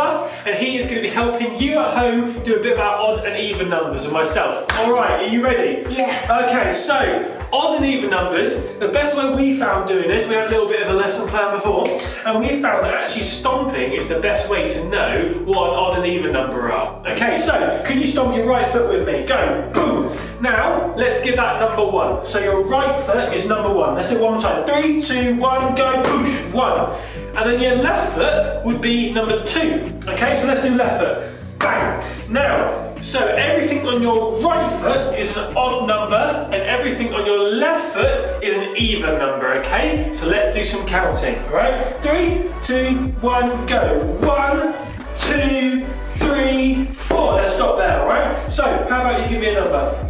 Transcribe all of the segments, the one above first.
class, and he is going to be helping you at home do a bit about odd and even numbers and myself. Alright, are you ready? Yeah. Okay, so odd and even numbers, the best way we found doing this, we had a little bit of a lesson plan before, and we found that actually stomping is the best way to know what an odd and even number are. Okay, so can you stomp your right foot with me? Go, boom. Now, let's get that number 1. So your right foot is number 1. Let's do it one more time. 3, 2, 1, go, push, 1. And then your left foot would be number 2. Okay, so let's do left foot. Bang. Now, so everything on your right foot is an odd number, and everything on your left foot is an even number, okay? So let's do some counting, alright? 3, 2, 1, go. 1, 2, 3, 4. Let's stop there, alright? So, how about you give me a number?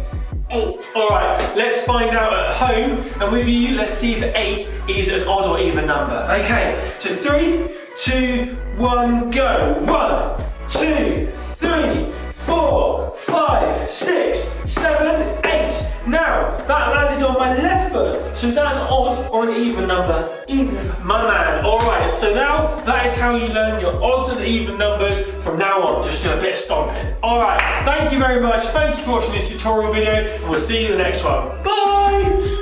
8. Alright, let's find out at home, and with you, let's see if 8 is an odd or even number. Okay, so 3, 2, 1, go. 1, 2, 3, 4, 5, 6, 7, 8. Now, that landed on my left foot. So is that an odd or an even number? Even. My man. Alright, so now that is how you learn your odds and even numbers from now on. Just do a bit of stomping. Alright, thank you very much. Thank you for watching this tutorial video, and we'll see you in the next one. Bye!